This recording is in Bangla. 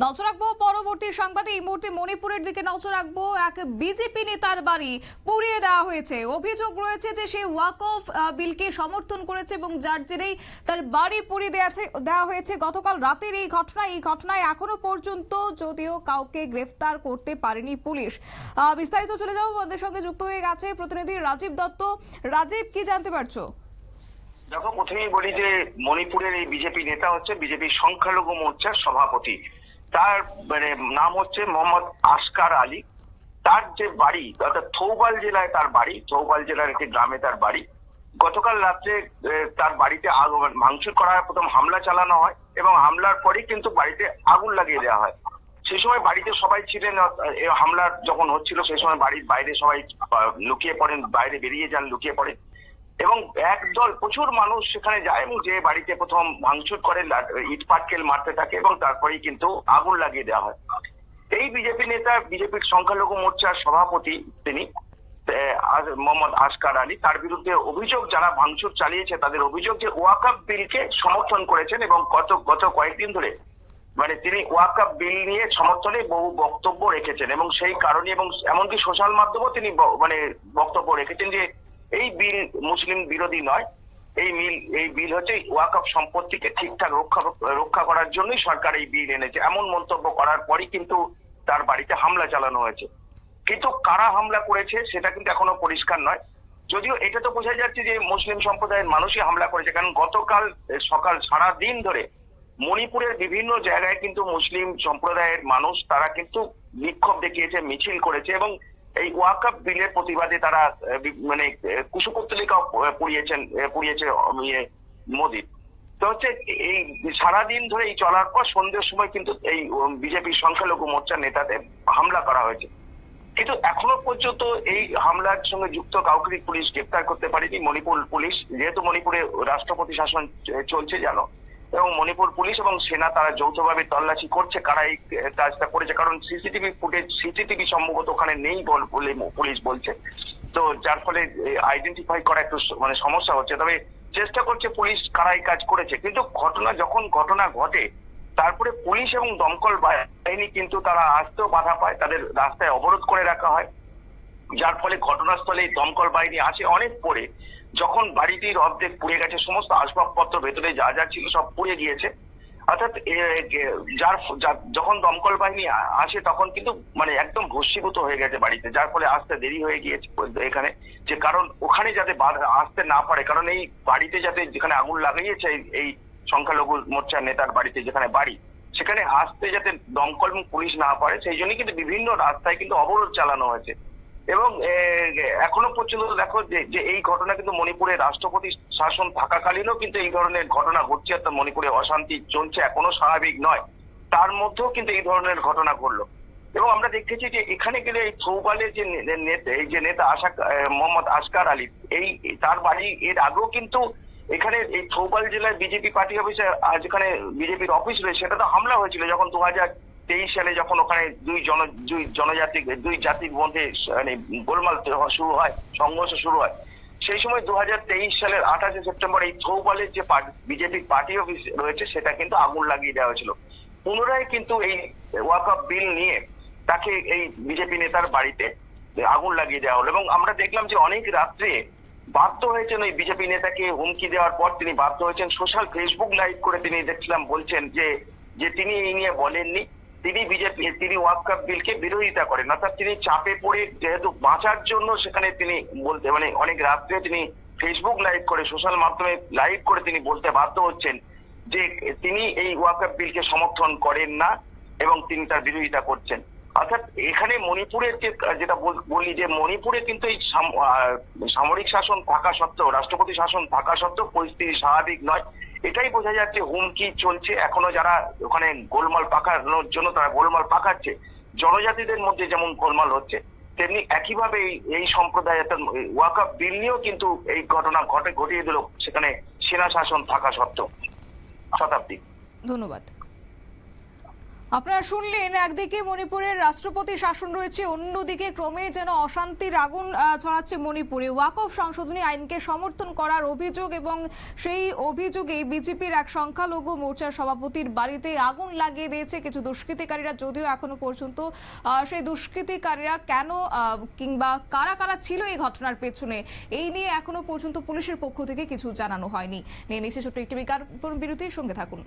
নজর রাখবো পরবর্তী সংবাদে। এই মুহূর্তে মণিপুরের দিকে নজর রাখবো। এক বিজেপি নেতার বাড়ি পুড়িয়ে দেওয়া হয়েছে। অভিযোগ রয়েছে যে সে ওয়াকফ বিলকে সমর্থন করেছে এবং যার জেরেই তার বাড়ি পুড়িয়ে দেওয়া হয়েছে। গতকাল রাতের এই ঘটনায় এখনো পর্যন্ত যদিও কাউকে গ্রেফতার করতে পারেনি পুলিশ। বিস্তারিত চলে যাবো, আমাদের সঙ্গে যুক্ত হয়ে গেছে প্রতিনিধি রাজীব দত্ত। রাজীব, কি জানতে পারছো? দেখো, প্রথমেই বলি যে মণিপুরের এই বিজেপি নেতা হচ্ছে বিজেপি সংখ্যালঘু মোর্চার সভাপতি। তার নাম হচ্ছে মোহাম্মদ আসকার আলী। তার যে বাড়ি অর্থাৎ থৌবাল জেলায় তার বাড়ি, থৌবাল জেলার একটি গ্রামে তার বাড়ি। গতকাল রাত্রে তার বাড়িতে ভাঙচুর করা হয়, প্রথম হামলা চালানো হয় এবং হামলার পরেই কিন্তু বাড়িতে আগুন লাগিয়ে দেওয়া হয়। সেই সময় বাড়িতে সবাই ছিলেন। হামলার যখন হচ্ছিল সেই সময় বাড়ির বাইরে সবাই লুকিয়ে পড়েন, বাইরে বেরিয়ে যান, লুকিয়ে পড়েন এবং একদল প্রচুর মানুষ সেখানে যায় এবং যে বাড়িতে প্রথম ভাঙচুর করে ইট পাটকেল মারতে থাকে এবং তারপরেই কিন্তু আগুন লাগিয়ে দেওয়া হয়। এই বিজেপি নেতা, বিজেপির সংখ্যালঘু মোর্চার সভাপতি তিনি মোহাম্মদ আসকার আলী, তার বিরুদ্ধে অভিযোগ, যারা ভাঙচুর চালিয়েছে তাদের অভিযোগ যে ওয়াকফ বিলকে সমর্থন করেছেন এবং গত কয়েকদিন ধরে তিনি ওয়াকফ বিল নিয়ে সমর্থনে বহু বক্তব্য রেখেছেন এবং সেই কারণে এবং এমনকি সোশ্যাল মাধ্যমেও তিনি বক্তব্য রেখেছেন যে এই বিল মুসলিম বিরোধী নয়। এই বিল হচ্ছে ওয়াকফ সম্পত্তিকে ঠিকঠাক রক্ষা করার জন্যই সরকার এই বিল এনেছে, এমন মন্তব্য করার পরই কিন্তু তার বাড়িতে হামলা চালানো হয়েছে। কিন্তু কারা হামলা করেছে সেটা কিন্তু এখনো পরিষ্কার নয়। যদিও এটা তো বোঝা যাচ্ছে যে মুসলিম সম্প্রদায়ের মানুষই হামলা করেছে, কারণ গতকাল সকাল সারা দিন ধরে মণিপুরের বিভিন্ন জায়গায় কিন্তু মুসলিম সম্প্রদায়ের মানুষ তারা কিন্তু বিক্ষোভ দেখিয়েছে, মিছিল করেছে এবং এই ওয়াকফ বিলের প্রতিবাদে তারা কুশপুত্তলিকা পুড়িয়েছে মোদী। তো হচ্ছে এই সারাদিন ধরে এই চলার পর সন্ধ্যের সময় কিন্তু এই বিজেপির সংখ্যালঘু মোর্চার নেতাদের হামলা করা হয়েছে। কিন্তু এখনো পর্যন্ত এই হামলার সঙ্গে যুক্ত কাউকে পুলিশ গ্রেপ্তার করতে পারেনি মণিপুর পুলিশ, যেহেতু মণিপুরে রাষ্ট্রপতি শাসন চলছে জানো, এবং মণিপুর পুলিশ এবং সেনা তারা যৌথভাবে তল্লাশি করছে কারা এই কাজটা করেছে, কারণ সিসিটিভি সম্ভবত ওখানে নেই বলে পুলিশ বলছে। তো যার ফলে আইডেন্টিফাই করা একটু সমস্যা হচ্ছে। তবে চেষ্টা করছে পুলিশ কারা এই কাজ করেছে। কিন্তু ঘটনা ঘটে তারপরে পুলিশ এবং দমকল বাহিনী কিন্তু তারা আসতেও বাধা পায়, তাদের রাস্তায় অবরোধ করে রাখা হয়, যার ফলে ঘটনাস্থলে দমকল বাহিনী আসে অনেক পরে। যখন বাড়িটির অর্ধেক পুড়ে গেছে, সমস্ত আসবাবপত্র ভেতরে যা যা ছিল সব পুড়ে গিয়েছে, অর্থাৎ যখন দমকল বাহিনী আসে তখন কিন্তু একদম ভস্মীভূত হয়ে গেছে বাড়িতে, যার ফলে আসতে দেরি হয়ে গিয়েছে এখানে। যে কারণ ওখানে যাতে আসতে না পারে, কারণ এই বাড়িতে যাতে যেখানে আগুন লাগিয়েছে এই সংখ্যালঘু মোর্চার নেতার বাড়িতে যেখানে বাড়ি, সেখানে আসতে যাতে দমকল এবং পুলিশ না পারে সেই জন্য কিন্তু বিভিন্ন রাস্তায় কিন্তু অবরোধ চালানো হয়েছে। এবং এখনো পর্যন্ত দেখো যে এই ঘটনা কিন্তু মণিপুরে রাষ্ট্রপতি শাসন থাকাকালীনও কিন্তু এই ধরনের ঘটনা ঘটছে, অর্থাৎ মণিপুরে অশান্তি চলছে, এখনো স্বাভাবিক নয়, তার মধ্যেও কিন্তু এই ধরনের ঘটনা ঘটলো। এবং আমরা দেখেছি যে এখানে গেলে এই থৌবালের যে নেতা মোহাম্মদ আসকার আলী, তার বাড়ি এর আগেও কিন্তু এখানে এই থৌবাল জেলায় বিজেপি পার্টি অফিসে, যেখানে বিজেপির অফিস রয়েছে, সেটা তো হামলা হয়েছিল যখন 2023 সালে, যখন ওখানে দুই জাতির মধ্যে গোলমাল শুরু হয়, সংঘর্ষ শুরু হয়। সেই সময় 2023 সালের 28 সেপ্টেম্বর এই থৌবালের যে বিজেপির পার্টি অফিস রয়েছে সেটা কিন্তু আগুন লাগিয়ে দেওয়া হয়েছিল। পুনরায় কিন্তু এই ওয়াকফ বিল নিয়ে তাকে এই বিজেপি নেতার বাড়িতে আগুন লাগিয়ে দেওয়া হলো এবং আমরা দেখলাম যে অনেক রাত্রে বাধ্য হয়েছেন ওই বিজেপি নেতাকে হুমকি দেওয়ার পর তিনি বাধ্য হয়েছেন সোশ্যাল ফেসবুক লাইভ করে তিনি দেখছিলাম বলছেন যে তিনি এই নিয়ে বলেননি, তিনি ওয়াকফ বিলকে বিরোধিতা করেন, অর্থাৎ তিনি চাপে পড়ে যেহেতু বাঁচার জন্য সেখানে তিনি বলতে অনেক রাত্রে তিনি ফেসবুক লাইভ করে, সোশ্যাল মাধ্যমে লাইভ করে তিনি বলতে বাধ্য হচ্ছেন যে তিনি এই ওয়াকফ বিলকে সমর্থন করেন না এবং তিনি তার বিরোধিতা করছেন। অর্থাৎ এখানে মণিপুরের যেটা বলি যে মণিপুরে কিন্তু এই সামরিক শাসন থাকা সত্ত্বেও, রাষ্ট্রপতি শাসন থাকা সত্ত্বেও পরিস্থিতি স্বাভাবিক নয়, এটাই বোঝা যাচ্ছে। হুমকি চলছে, এখনো যারা ওখানে গোলমাল পাকানোর জন্য তারা গোলমাল পাকাচ্ছে, জনজাতিদের মধ্যে যেমন গোলমাল হচ্ছে তেমনি একইভাবে এই সম্প্রদায় ওয়াকফ বিল নিয়েও কিন্তু এই ঘটনা ঘটিয়ে দিল সেখানে সেনা শাসন থাকা সত্ত্বেও। শতাব্দী, ধন্যবাদ। আপনারা শুনলেন, একদিকে মণিপুরের রাষ্ট্রপতি শাসন রয়েছে, অন্যদিকে ক্রমে যেন অশান্তির আগুন ছড়াচ্ছে মণিপুরে। ওয়াকফ সংশোধনী আইনকে সমর্থন করার অভিযোগ এবং সেই অভিযোগে বিজেপির এক সংখ্যালঘু মোর্চার সভাপতির বাড়িতে আগুন লাগিয়ে দিয়েছে কিছু দুষ্কৃতিকারীরা। যদিও এখনো পর্যন্ত সেই দুষ্কৃতিকারীরা কেন কিংবা কারা কারা ছিল এই ঘটনার পেছনে, এই নিয়ে এখনো পর্যন্ত পুলিশের পক্ষ থেকে কিছু জানানো হয়নি। নিয়ে নিচ্ছে ছোট্ট একটি বিজ্ঞাপন বিরতির সঙ্গে থাকুন।